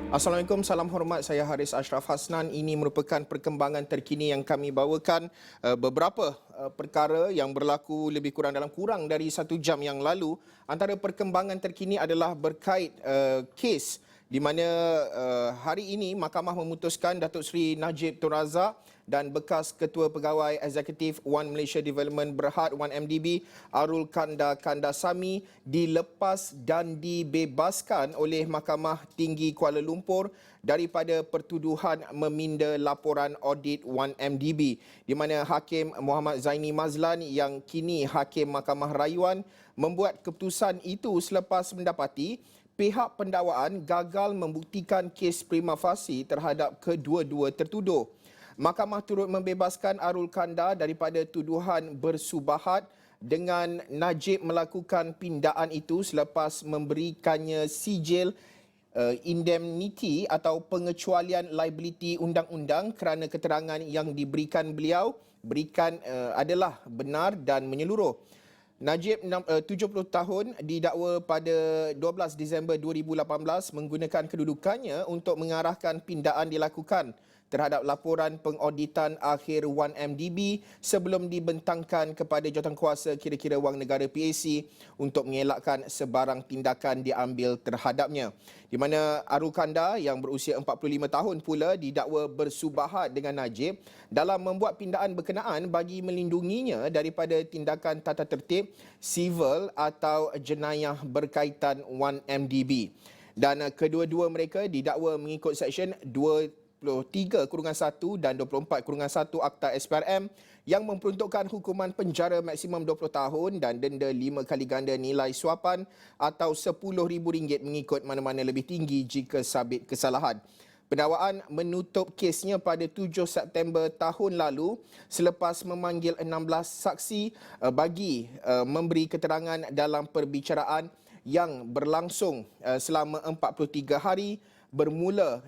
Assalamualaikum, salam hormat. Saya Haris Ashraf Hasnan. Ini merupakan perkembangan terkini yang kami bawakan. Beberapa perkara yang berlaku lebih kurang dari 1 jam yang lalu. Antara perkembangan terkini adalah berkait kes di mana hari ini Mahkamah memutuskan Datuk Seri Najib Tun Razak dan bekas Ketua Pegawai Eksekutif One Malaysia Development Berhad 1MDB Arul Kandasamy dilepas dan dibebaskan oleh Mahkamah Tinggi Kuala Lumpur daripada pertuduhan meminda laporan audit 1MDB, di mana Hakim Muhammad Zaini Mazlan yang kini Hakim Mahkamah Rayuan membuat keputusan itu selepas mendapati pihak pendakwaan gagal membuktikan kes prima facie terhadap kedua-dua tertuduh. Mahkamah turut membebaskan Arul Kanda daripada tuduhan bersubahat dengan Najib melakukan pindaan itu selepas memberikannya sijil indemnity atau pengecualian liability undang-undang kerana keterangan yang diberikan beliau adalah benar dan menyeluruh. Najib 70 tahun didakwa pada 12 Disember 2018 menggunakan kedudukannya untuk mengarahkan pindaan dilakukan terhadap laporan pengauditan akhir 1MDB sebelum dibentangkan kepada Jawatankuasa Kira-kira Wang Negara PAC untuk mengelakkan sebarang tindakan diambil terhadapnya. Di mana Arul Kanda yang berusia 45 tahun pula didakwa bersubahat dengan Najib dalam membuat pindaan berkenaan bagi melindunginya daripada tindakan tata tertib sivil atau jenayah berkaitan 1MDB. Dan kedua-dua mereka didakwa mengikut Seksyen 23/1 dan 24/1 Akta SPRM yang memperuntukkan hukuman penjara maksimum 20 tahun dan denda 5 kali ganda nilai suapan atau RM10,000 mengikut mana-mana lebih tinggi jika sabit kesalahan. Pendakwaan menutup kesnya pada 7 September tahun lalu selepas memanggil 16 saksi bagi memberi keterangan dalam perbicaraan yang berlangsung selama 43 hari bermula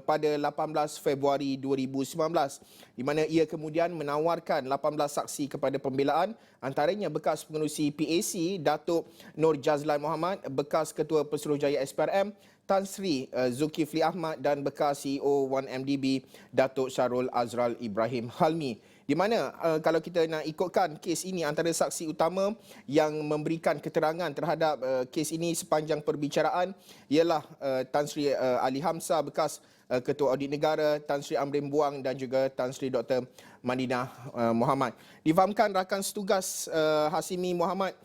pada 18 Februari 2019, di mana ia kemudian menawarkan 18 saksi kepada pembelaan, antaranya bekas pengerusi PAC Datuk Nur Jazlan Mohamad, bekas Ketua Pesuruhjaya SPRM Tan Sri Zulkifli Ahmad dan bekas CEO 1MDB Datuk Syarul Azral Ibrahim Halmi. Di mana kalau kita nak ikutkan kes ini, antara saksi utama yang memberikan keterangan terhadap kes ini sepanjang perbicaraan ialah Tan Sri Ali Hamzah, bekas Ketua Audit Negara, Tan Sri Amrin Buang dan juga Tan Sri Dr. Madinah Muhammad. Difahamkan rakan setugas Hasimi Muhammad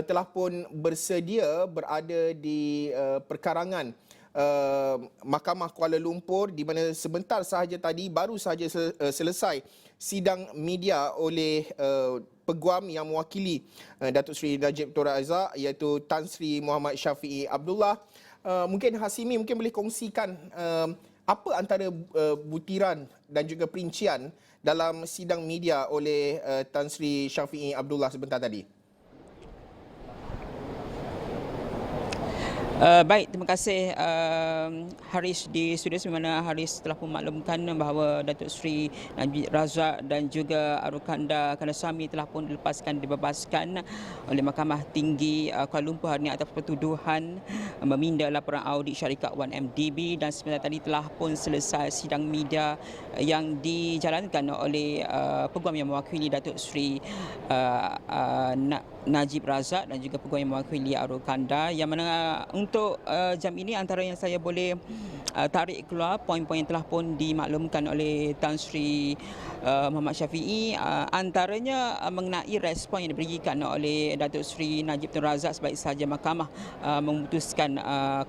telah pun bersedia berada di perkarangan Mahkamah Kuala Lumpur, di mana sebentar sahaja tadi baru sahaja selesai sidang media oleh peguam yang mewakili Datuk Seri Najib Tun Razak, iaitu Tan Sri Muhammad Syafiee Abdullah. Mungkin Hasimi boleh kongsikan apa antara butiran dan juga perincian dalam sidang media oleh Tan Sri Syafiee Abdullah sebentar tadi. Baik, terima kasih Haris di studio, di mana Haris telah memaklumkan bahawa Datuk Seri Najib Razak dan juga Arul Kandasamy telah pun dibebaskan oleh Mahkamah Tinggi Kuala Lumpur hari ini atas pertuduhan meminda laporan audit syarikat 1MDB, dan sebentar tadi telah pun selesai sidang media yang dijalankan oleh peguam yang mewakili Datuk Seri Najib Razak dan juga peguam yang mewakili Arul Kanda, yang mana untuk jam ini antara yang saya boleh tarik keluar poin-poin yang telah pun dimaklumkan oleh Tan Sri Muhammad Syafiee, antaranya mengenai respon yang diberikan oleh Datuk Seri Najib Tun Razak sebaik sahaja mahkamah memutuskan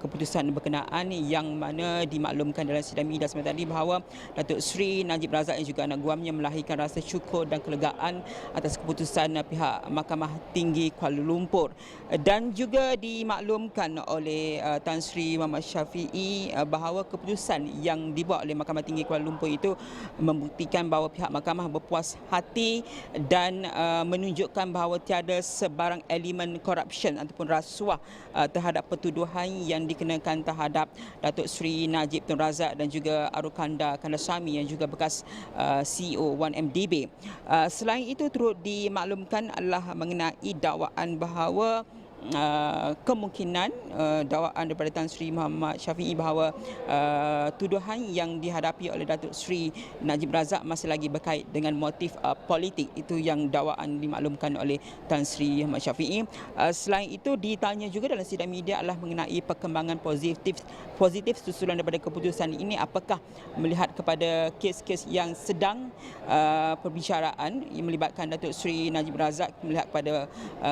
keputusan berkenaan, yang mana dimaklumkan dalam sidang media sebentar tadi bahawa Datuk Seri Najib Razak yang juga anak guamnya melahirkan rasa syukur dan kelegaan atas keputusan pihak Mahkamah Tinggi Kuala Lumpur, dan juga dimaklumkan oleh Tan Sri Muhammad Syafiee bahawa keputusan yang dibuat oleh Mahkamah Tinggi Kuala Lumpur itu membuktikan bahawa pihak mahkamah berpuas hati dan menunjukkan bahawa tiada sebarang elemen corruption ataupun rasuah terhadap pertuduhan yang dikenakan terhadap Datuk Seri Najib Tun Razak dan juga Arul Kandasamy yang juga bekas CEO 1MDB. Selain itu turut dimaklumkan adalah mengenai dakwaan bahawa kemungkinan dakwaan daripada Tan Sri Muhammad Syafiee bahawa tuduhan yang dihadapi oleh Datuk Seri Najib Razak masih lagi berkait dengan motif politik. Itu yang dakwaan dimaklumkan oleh Tan Sri Muhammad Syafiee. Selain itu, ditanya juga dalam sidang media adalah mengenai perkembangan positif susulan daripada keputusan ini, apakah melihat kepada kes-kes yang sedang perbicaraan yang melibatkan Datuk Seri Najib Razak, melihat pada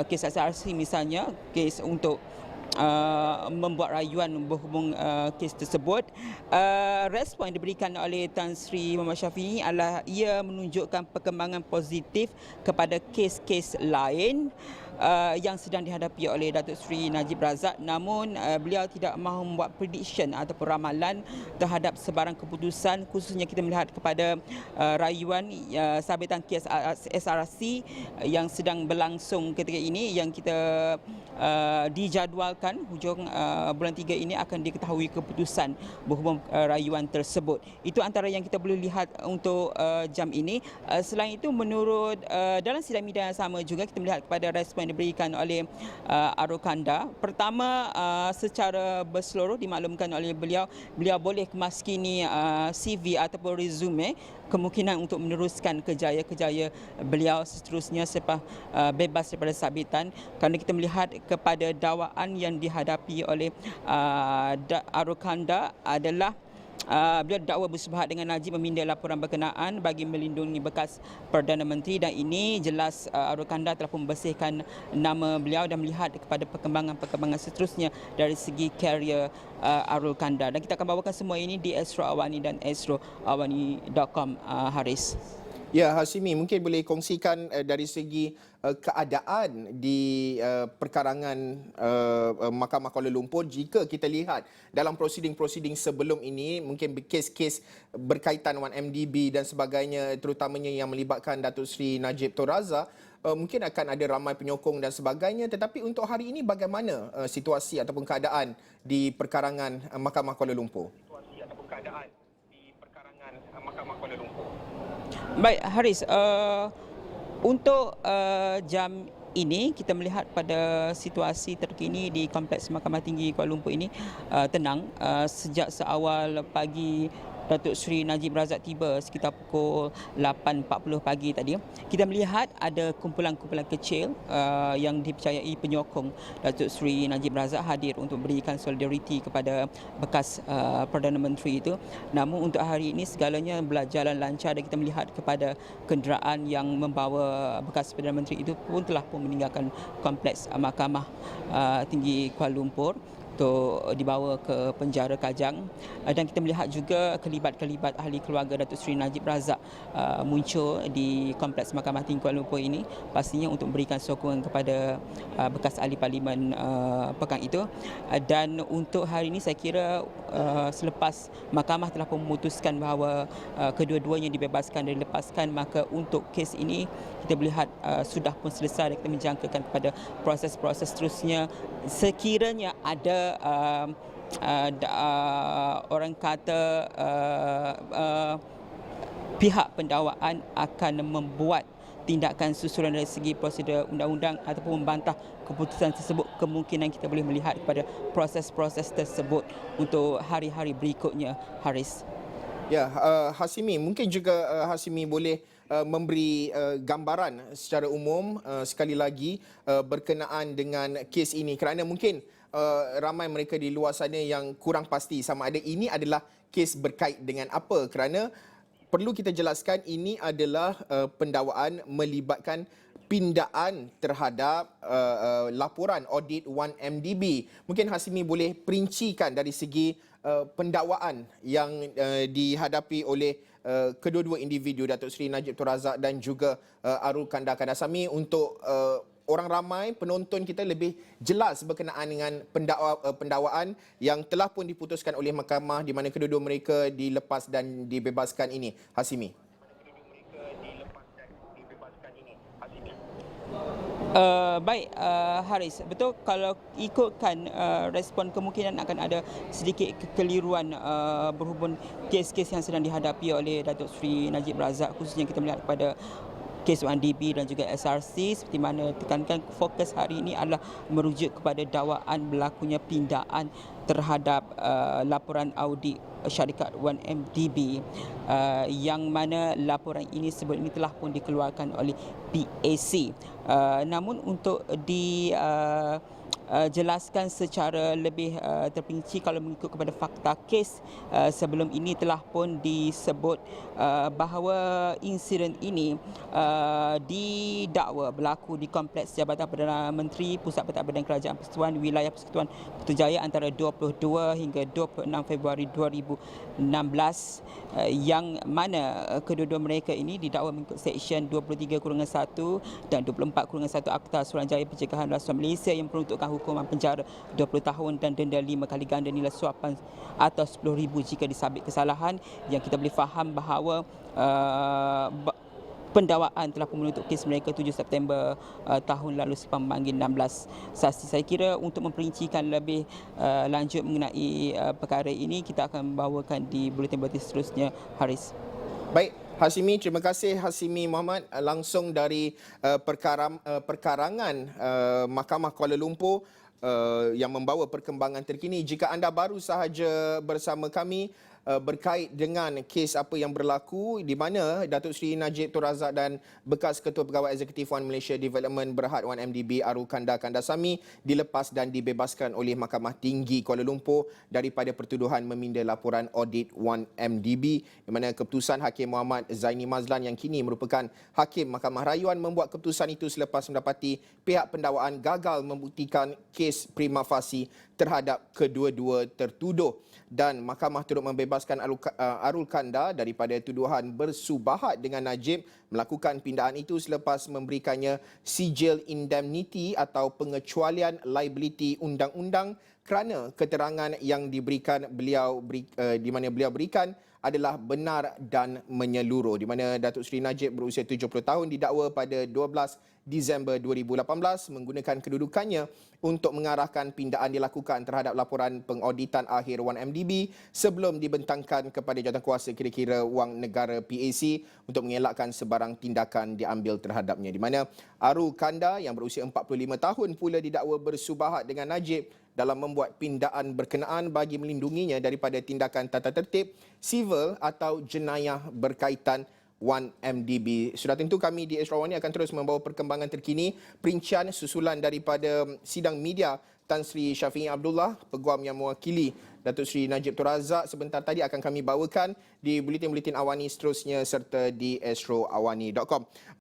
kes SRC misalnya, kes untuk membuat rayuan berhubung kes tersebut. Respon yang diberikan oleh Tan Sri Muhammad Syafiee adalah ia menunjukkan perkembangan positif kepada kes-kes lain yang sedang dihadapi oleh Datuk Seri Najib Razak, namun beliau tidak mahu membuat prediction ataupun ramalan terhadap sebarang keputusan, khususnya kita melihat kepada rayuan sabitan kes SRC yang sedang berlangsung ketika ini, yang kita dijadualkan hujung bulan 3 ini akan diketahui keputusan berhubung rayuan tersebut. Itu antara yang kita boleh lihat untuk jam ini. Selain itu, menurut dalam sidang media yang sama juga kita melihat kepada respon yang diberikan oleh Arukanda. Pertama, secara berseluruh dimaklumkan oleh beliau boleh kemaskini CV ataupun resume kemungkinan untuk meneruskan kerjaya-kerjaya beliau seterusnya selepas bebas daripada sabitan, kerana kita melihat kepada dakwaan yang dihadapi oleh Arukanda adalah beliau dakwa bersubhat dengan Najib meminda laporan berkenaan bagi melindungi bekas Perdana Menteri, dan ini jelas Arukanda telah membersihkan nama beliau dan melihat kepada perkembangan seterusnya dari segi karier Arukanda. Dan kita akan bawakan semua ini di Astro Awani dan astroawani.com. Haris. Ya, Hashimi, mungkin boleh kongsikan dari segi keadaan di perkarangan Mahkamah Kuala Lumpur jika kita lihat dalam prosiding-prosiding sebelum ini, mungkin kes-kes berkaitan 1MDB dan sebagainya, terutamanya yang melibatkan Datuk Seri Najib Tun Razak, mungkin akan ada ramai penyokong dan sebagainya. Tetapi untuk hari ini bagaimana situasi ataupun keadaan di perkarangan Mahkamah Kuala Lumpur? Baik, Haris, untuk jam ini kita melihat pada situasi terkini di Kompleks Mahkamah Tinggi Kuala Lumpur ini tenang. Sejak seawal pagi Datuk Seri Najib Razak tiba sekitar pukul 8.40 pagi tadi, kita melihat ada kumpulan-kumpulan kecil yang dipercayai penyokong Datuk Seri Najib Razak hadir untuk berikan solidariti kepada bekas Perdana Menteri itu. Namun untuk hari ini segalanya berjalan lancar dan kita melihat kepada kenderaan yang membawa bekas Perdana Menteri itu pun telah meninggalkan Kompleks Mahkamah Tinggi Kuala Lumpur untuk dibawa ke penjara Kajang. Dan kita melihat juga kelibat ahli keluarga Datuk Seri Najib Razak muncul di Kompleks Mahkamah Tinggi Kuala Lumpur ini, pastinya untuk memberikan sokongan kepada bekas ahli parlimen pekan itu. Dan untuk hari ini saya kira selepas mahkamah telah memutuskan bahawa kedua-duanya dibebaskan dan dilepaskan, maka untuk kes ini kita melihat sudah pun selesai dan kita menjangkakan kepada proses-proses seterusnya. Sekiranya ada orang kata pihak pendakwaan akan membuat tindakan susulan dari segi prosedur undang-undang ataupun membantah keputusan tersebut, kemungkinan kita boleh melihat kepada proses-proses tersebut untuk hari-hari berikutnya, Haris. Ya, Hashimi, mungkin juga Hashimi boleh memberi gambaran secara umum sekali lagi berkenaan dengan kes ini, kerana mungkin ramai mereka di luar sana yang kurang pasti sama ada ini adalah kes berkait dengan apa, kerana perlu kita jelaskan ini adalah pendakwaan melibatkan pindaan terhadap laporan audit 1MDB. Mungkin Hashimi boleh perincikan dari segi pendakwaan yang dihadapi oleh kedua-dua individu, Datuk Seri Najib Tun Razak dan juga Arukanda Kandasamy, untuk orang ramai penonton kita lebih jelas berkenaan dengan pendakwaan yang telah pun diputuskan oleh mahkamah di mana kedua-dua mereka dilepas dan dibebaskan ini, Hashimi. Baik, Haris, betul, kalau ikutkan respon kemungkinan akan ada sedikit kekeliruan berhubung kes-kes yang sedang dihadapi oleh Datuk Seri Najib Razak, khususnya kita melihat pada kes 1DB dan juga SRC. Seperti mana tekankan, fokus hari ini adalah merujuk kepada dakwaan berlakunya pindaan terhadap laporan audit syarikat 1MDB, yang mana laporan ini sebelum ini telah pun dikeluarkan oleh PAC. Namun untuk jelaskan secara lebih terperinci, kalau mengikut kepada fakta kes, sebelum ini telah pun disebut bahawa insiden ini didakwa berlaku di Kompleks Jabatan Perdana Menteri Pusat Pentadbiran Kerajaan Persekutuan Wilayah Persekutuan Putrajaya antara 22 hingga 26 Februari 2016, yang mana kedua-dua mereka ini didakwa mengikut Seksyen 23-1 dan 24-1 Akta Suruhanjaya Pencegahan Rasuah Malaysia yang peruntukkan hukuman penjara 20 tahun dan denda 5 kali ganda nilai suapan atau RM10,000 jika disabit kesalahan, yang kita boleh faham bahawa pendakwaan telah pun menuntut kes mereka 7 September tahun lalu selepas memanggil 16 saksi. Saya kira untuk memperincikan lebih lanjut mengenai perkara ini, kita akan membawakan di buletin-buletin seterusnya, Haris. Baik, Hasimi, terima kasih Hasimi Muhammad langsung dari perkarangan Mahkamah Kuala Lumpur yang membawa perkembangan terkini. Jika anda baru sahaja bersama kami berkait dengan kes apa yang berlaku di mana Datuk Seri Najib Tun Razak dan bekas Ketua Pegawai Eksekutif One Malaysia Development Berhad 1MDB Aru Kanda Kandasamy dilepas dan dibebaskan oleh Mahkamah Tinggi Kuala Lumpur daripada pertuduhan meminda laporan audit 1MDB, di mana keputusan Hakim Muhammad Zaini Mazlan yang kini merupakan Hakim Mahkamah Rayuan membuat keputusan itu selepas mendapati pihak pendakwaan gagal membuktikan kes prima facie terhadap kedua-dua tertuduh, dan mahkamah turut membebaskan Arul Kanda daripada tuduhan bersubahat dengan Najib melakukan pindaan itu selepas memberikannya sijil indemnity atau pengecualian liability undang-undang kerana keterangan yang diberikan di mana beliau berikan adalah benar dan menyeluruh, di mana Datuk Seri Najib berusia 70 tahun didakwa pada 12 Disember 2018 menggunakan kedudukannya untuk mengarahkan pindaan dilakukan terhadap laporan pengauditan akhir 1MDB sebelum dibentangkan kepada jawatankuasa kira-kira wang negara PAC untuk mengelakkan sebarang tindakan diambil terhadapnya, di mana Aru Kanda yang berusia 45 tahun pula didakwa bersubahat dengan Najib dalam membuat pindaan berkenaan bagi melindunginya daripada tindakan tata tertib sivil atau jenayah berkaitan 1MDB. Sudah tentu kami di Astro Awani akan terus membawa perkembangan terkini, perincian susulan daripada sidang media Tan Sri Syafiee Abdullah, peguam yang mewakili Datuk Seri Najib Tun Razak sebentar tadi akan kami bawakan di buletin-buletin Awani seterusnya serta di astroawani.com.